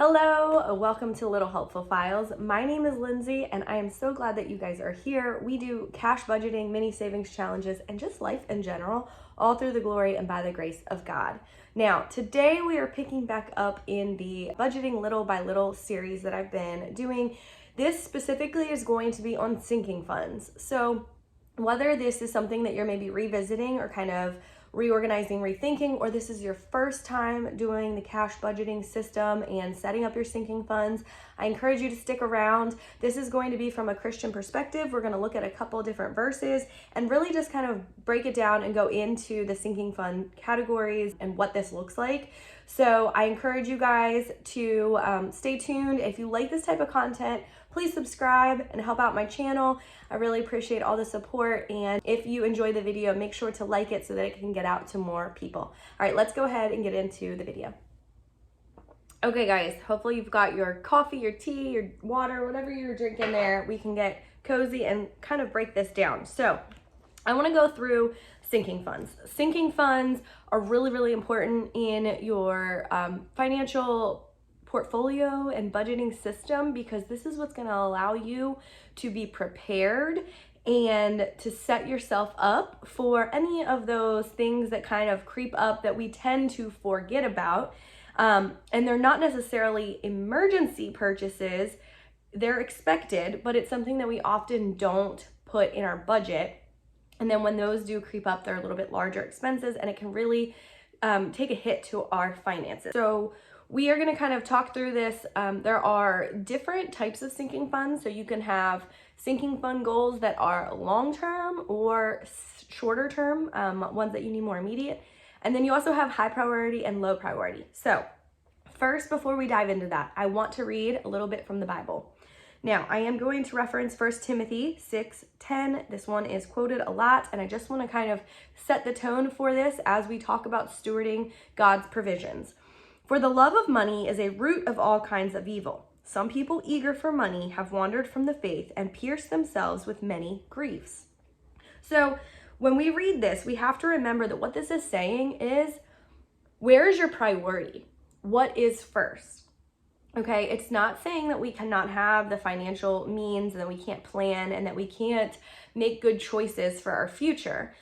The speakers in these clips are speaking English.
Hello, welcome to Little Helpful Files. My name is Lindsay and I am so glad that you guys are here. We do cash budgeting, mini savings challenges, and just life in general, all through the glory and by the grace of God. Now, today we are picking back up in the budgeting little by little series that I've been doing. This specifically is going to be on sinking funds. So whether this is something that you're maybe revisiting or kind of reorganizing, rethinking, or this is your first time doing the cash budgeting system and setting up your sinking funds, I encourage you to stick around. This is going to be from a Christian perspective. We're going to look at a couple different verses and really just kind of break it down and go into the sinking fund categories and what this looks like. So I encourage you guys to stay tuned. If you like this type of content, please subscribe and help out my channel. I really appreciate all the support. And if you enjoy the video, make sure to like it so that it can get out to more people. All right, let's go ahead and get into the video. Okay guys, hopefully you've got your coffee, your tea, your water, whatever you're drinking there. We can get cozy and kind of break this down. So I want to go through sinking funds. Sinking funds are really important in your financial portfolio and budgeting system, because this is what's going to allow you to be prepared and to set yourself up for any of those things that kind of creep up that we tend to forget about. And they're not necessarily emergency purchases. They're expected, but it's something that we often don't put in our budget. And then when those do creep up, they're a little bit larger expenses, and it can really take a hit to our finances. So we are going to kind of talk through this. There are different types of sinking funds. So you can have sinking fund goals that are long-term or shorter term, ones that you need more immediate. And then you also have high priority and low priority. So first, before we dive into that, I want to read a little bit from the Bible. Now, I am going to reference 1 Timothy 6:10. This one is quoted a lot, and I just want to kind of set the tone for this as we talk about stewarding God's provisions. For the love of money is a root of all kinds of evil. Some people eager for money have wandered from the faith and pierced themselves with many griefs. So when we read this, we have to remember that what this is saying is, where is your priority? What is first? Okay, it's not saying that we cannot have the financial means and that we can't plan and that we can't make good choices for our future.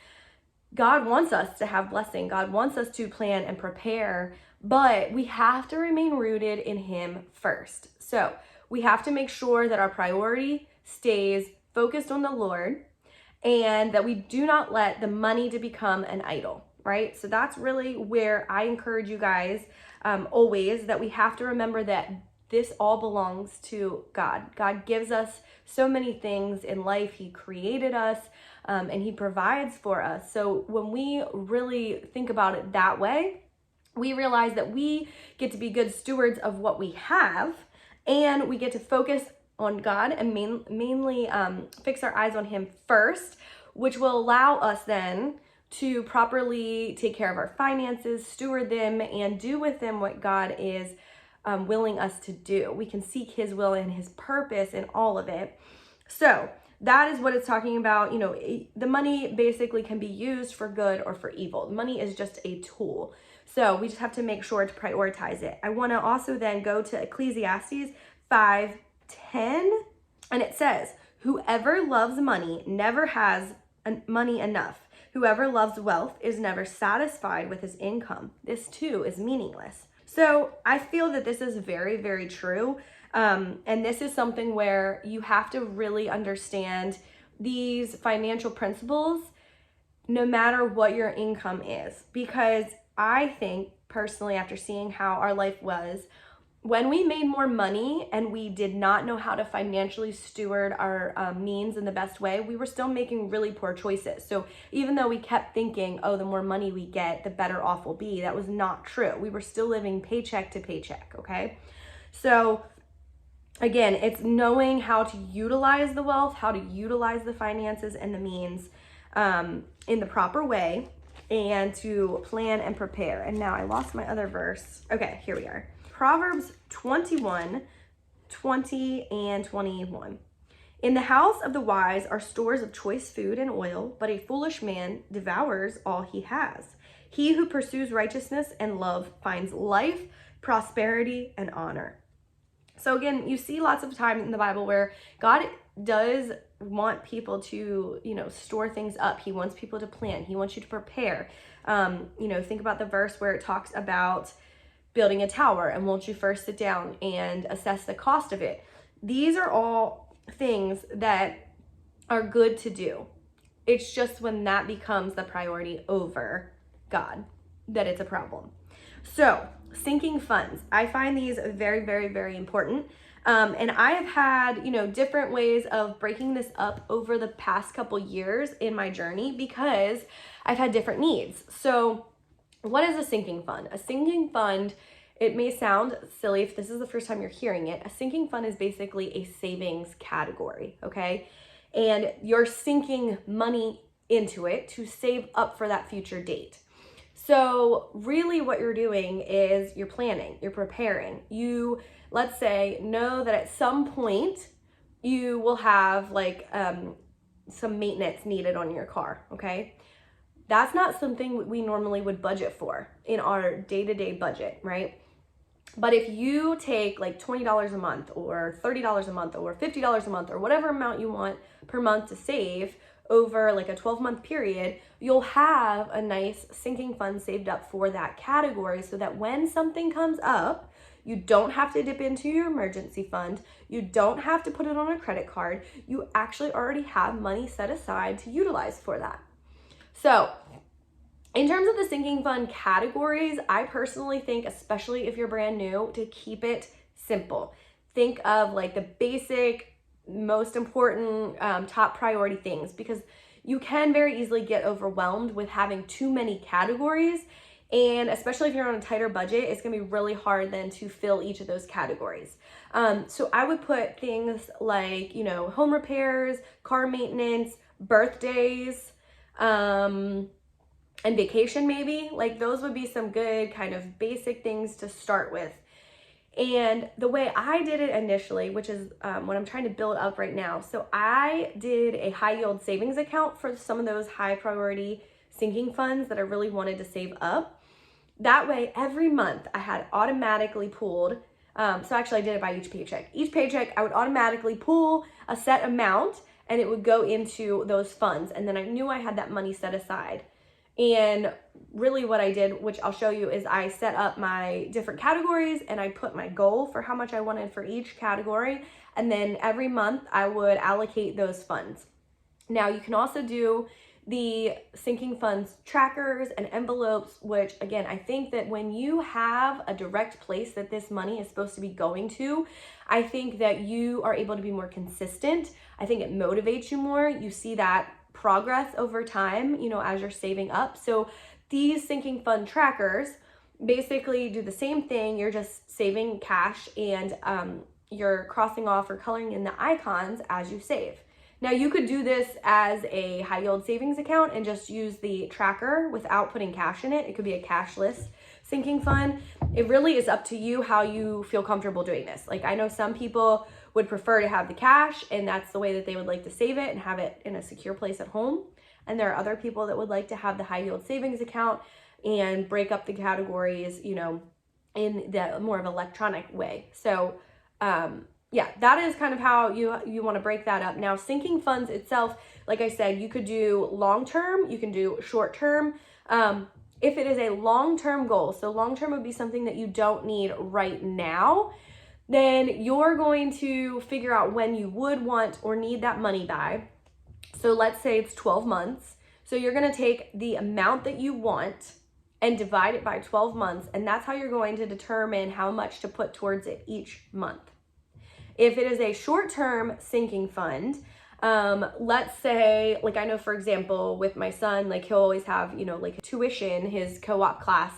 God wants us to have blessing. God wants us to plan and prepare, but we have to remain rooted in Him first. So we have to make sure that our priority stays focused on the Lord and that we do not let the money to become an idol, right? So that's really where I encourage you guys always, that we have to remember that this all belongs to God. God gives us so many things in life. He created us and He provides for us. So when we really think about it that way, we realize that we get to be good stewards of what we have, and we get to focus on God and mainly fix our eyes on Him first, which will allow us then to properly take care of our finances, steward them, and do with them what God is willing us to do. We can seek His will and His purpose in all of it. So that is what it's talking about. You know, the money basically can be used for good or for evil. Money is just a tool. So we just have to make sure to prioritize it. I want to also then go to Ecclesiastes 5:10, and it says, whoever loves money never has money enough. Whoever loves wealth is never satisfied with his income. This too is meaningless. So I feel that this is very true. And this is something where you have to really understand these financial principles no matter what your income is. Because I think personally, after seeing how our life was, when we made more money and we did not know how to financially steward our means in the best way, we were still making really poor choices. So even though we kept thinking, oh, the more money we get, the better off we'll be, that was not true. We were still living paycheck to paycheck, okay? So again, it's knowing how to utilize the wealth, how to utilize the finances and the means in the proper way, and to plan and prepare. And now I lost my other verse. Okay, here we are. Proverbs 21:20 and 21. In the house of the wise are stores of choice food and oil, but a foolish man devours all he has. He who pursues righteousness and love finds life, prosperity, and honor. So again, you see lots of time in the Bible where God does want people to, store things up. He wants people to plan. He wants you to prepare. Think about the verse where it talks about building a tower and won't you first sit down and assess the cost of it. These are all things that are good to do. It's just when that becomes the priority over God that it's a problem. So, sinking funds. I find these very, very, very important. And I have had, different ways of breaking this up over the past couple years in my journey because I've had different needs. So, what is a sinking fund? A sinking fund, it may sound silly if this is the first time you're hearing it. A sinking fund is basically a savings category, okay? And you're sinking money into it to save up for that future date. So really what you're doing is you're planning, you're preparing. You, let's say, know that at some point you will have some maintenance needed on your car, okay? That's not something we normally would budget for in our day-to-day budget, right? But if you take like $20 a month or $30 a month or $50 a month or whatever amount you want per month to save over like a 12-month period, you'll have a nice sinking fund saved up for that category so that when something comes up, you don't have to dip into your emergency fund. You don't have to put it on a credit card. You actually already have money set aside to utilize for that. So in terms of the sinking fund categories, I personally think, especially if you're brand new, to keep it simple. Think of like the basic, most important, top priority things, because you can very easily get overwhelmed with having too many categories. And especially if you're on a tighter budget, it's gonna be really hard then to fill each of those categories. So I would put things like, home repairs, car maintenance, birthdays, and vacation maybe. Like those would be some good kind of basic things to start with. And the way I did it initially, which is what I'm trying to build up right now. So I did a high yield savings account for some of those high priority sinking funds that I really wanted to save up. That way, every month I had automatically pulled. So actually I did it by each paycheck. Each paycheck I would automatically pull a set amount and it would go into those funds. And then I knew I had that money set aside. And really what I did, which I'll show you, is I set up my different categories and I put my goal for how much I wanted for each category. And then every month I would allocate those funds. Now you can also do the sinking funds trackers and envelopes, which again, I think that when you have a direct place that this money is supposed to be going to, I think that you are able to be more consistent. I think it motivates you more. You see that progress over time, as you're saving up. So these sinking fund trackers basically do the same thing. You're just saving cash and you're crossing off or coloring in the icons as you save. Now you could do this as a high yield savings account and just use the tracker without putting cash in it. It could be a cashless sinking fund. It really is up to you how you feel comfortable doing this. Like I know some people would prefer to have the cash and that's the way that they would like to save it and have it in a secure place at home. And there are other people that would like to have the high yield savings account and break up the categories, in the more of electronic way. So yeah, that is kind of how you want to break that up. Now, sinking funds itself, like I said, you could do long-term, you can do short-term. If it is a long-term goal, so long-term would be something that you don't need right now, then you're going to figure out when you would want or need that money by. So let's say it's 12 months. So you're going to take the amount that you want and divide it by 12 months. And that's how you're going to determine how much to put towards it each month. If it is a short-term sinking fund, let's say, like I know, for example, with my son, like he'll always have, like tuition, his co-op class.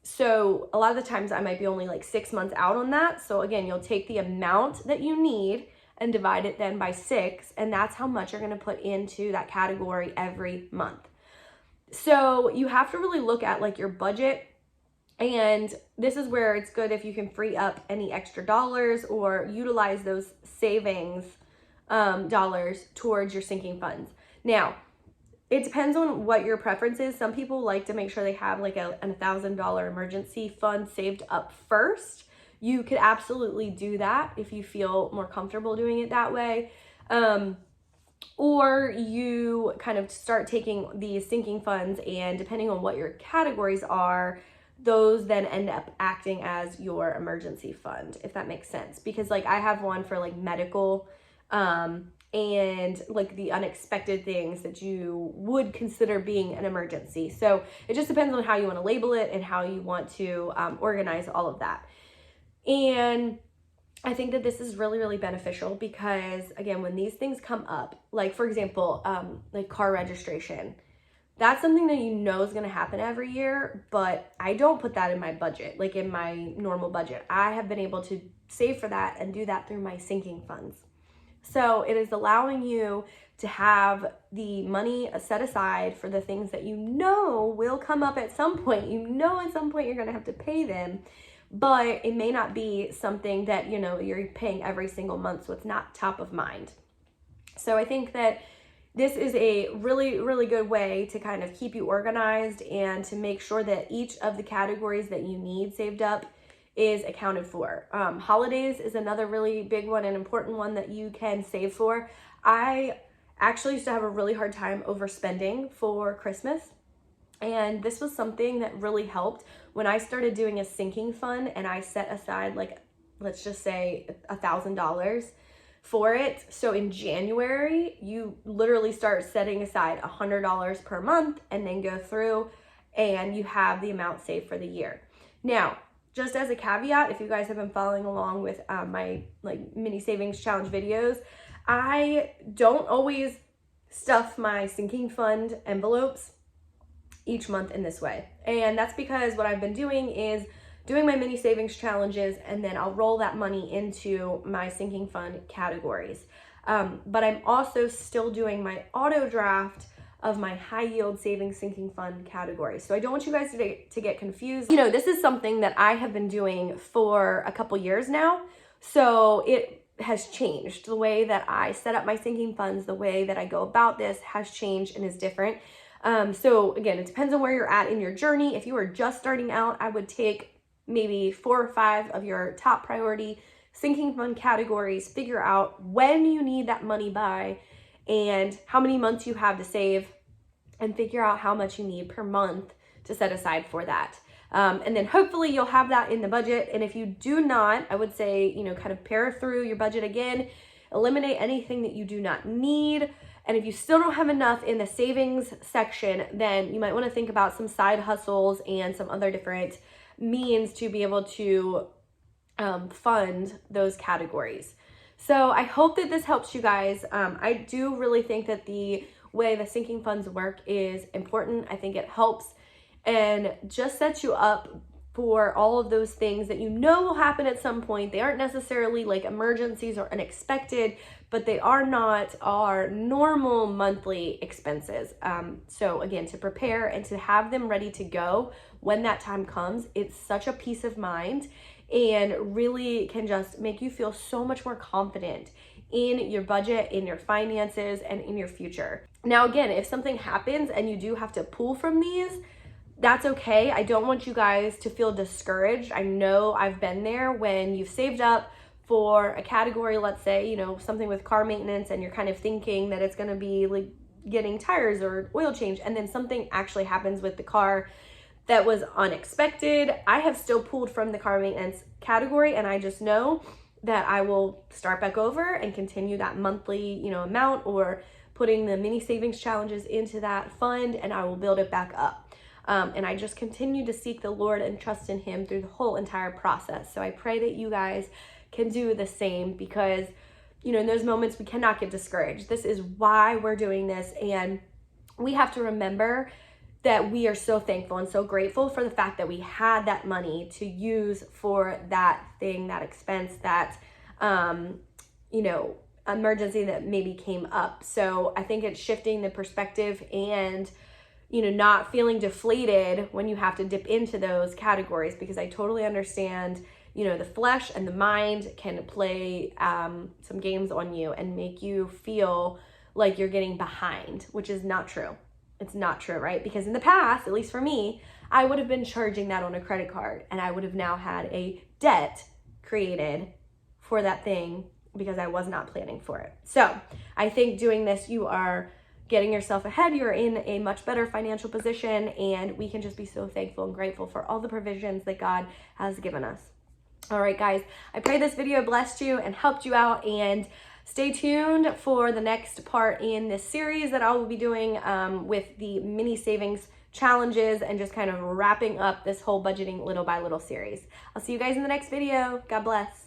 So a lot of the times I might be only like 6 months out on that. So again, you'll take the amount that you need and divide it then by 6. And that's how much you're going to put into that category every month. So you have to really look at like your budget. And this is where it's good if you can free up any extra dollars or utilize those savings dollars towards your sinking funds. Now, it depends on what your preference is. Some people like to make sure they have like a $1,000 emergency fund saved up first. you could absolutely do that if you feel more comfortable doing it that way. Or you kind of start taking these sinking funds, and depending on what your categories are, those then end up acting as your emergency fund, if that makes sense. Because like I have one for like medical, and like the unexpected things that you would consider being an emergency. So it just depends on how you want to label it and how you want to organize all of that. And I think that this is really, really beneficial because, again, when these things come up, like for example, like car registration, that's something that you know is going to happen every year, but I don't put that in my budget, like in my normal budget. I have been able to save for that and do that through my sinking funds. So it is allowing you to have the money set aside for the things that you know will come up at some point. You know at some point you're going to have to pay them, but it may not be something that, you know, you're paying every single month, so it's not top of mind. So I think that this is a really, really good way to kind of keep you organized and to make sure that each of the categories that you need saved up is accounted for. Holidays is another really big one and important one that you can save for. I actually used to have a really hard time overspending for Christmas. And this was something that really helped when I started doing a sinking fund and I set aside, like, let's just say $1,000 for it. So in January, you literally start setting aside $100 per month and then go through and you have the amount saved for the year. Now, just as a caveat, if you guys have been following along with my like mini savings challenge videos, I don't always stuff my sinking fund envelopes each month in this way. And that's because what I've been doing is doing my mini savings challenges, and then I'll roll that money into my sinking fund categories. But I'm also still doing my auto draft of my high yield savings sinking fund category. So I don't want you guys to get confused. You know, this is something that I have been doing for a couple years now. So it has changed. The way that I set up my sinking funds, the way that I go about this has changed and is different. So again, it depends on where you're at in your journey. If you are just starting out, I would take maybe 4 or 5 of your top priority sinking fund categories, figure out when you need that money by and how many months you have to save, and figure out how much you need per month to set aside for that. And then hopefully you'll have that in the budget. And if you do not, I would say, you know, kind of pare through your budget again, eliminate anything that you do not need. And if you still don't have enough in the savings section, then you might want to think about some side hustles and some other different means to be able to fund those categories. So I hope that this helps you guys. I do really think that the way the sinking funds work is important. I think it helps and just sets you up for all of those things that you know will happen at some point. They aren't necessarily like emergencies or unexpected, but they are not our normal monthly expenses. So again, to prepare and to have them ready to go when that time comes, it's such a peace of mind and really can just make you feel so much more confident in your budget, in your finances, and in your future. Now, again, if something happens and you do have to pull from these, that's okay. I don't want you guys to feel discouraged. I know I've been there when you've saved up for a category, let's say, you know, something with car maintenance, and you're kind of thinking that it's going to be like getting tires or oil change, and then something actually happens with the car that was unexpected. I have still pulled from the car maintenance category, and I just know that I will start back over and continue that monthly, you know, amount, or putting the mini savings challenges into that fund, and I will build it back up. And I just continue to seek the Lord and trust in Him through the whole entire process. So I pray that you guys can do the same, because, you know, in those moments we cannot get discouraged. This is why we're doing this, and we have to remember that we are so thankful and so grateful for the fact that we had that money to use for that thing, that expense, that, you know, emergency that maybe came up. So I think it's shifting the perspective and, you know, not feeling deflated when you have to dip into those categories, because I totally understand, you know, the flesh and the mind can play some games on you and make you feel like you're getting behind, which is not true. It's not true, right? Because in the past, at least for me, I would have been charging that on a credit card, and I would have now had a debt created for that thing because I was not planning for it. So I think doing this, you are getting yourself ahead. You're in a much better financial position, and we can just be so thankful and grateful for all the provisions that God has given us. All right, guys, I pray this video blessed you and helped you out, and stay tuned for the next part in this series that I will be doing with the mini savings challenges and just kind of wrapping up this whole budgeting little by little series. I'll see you guys in the next video. God bless.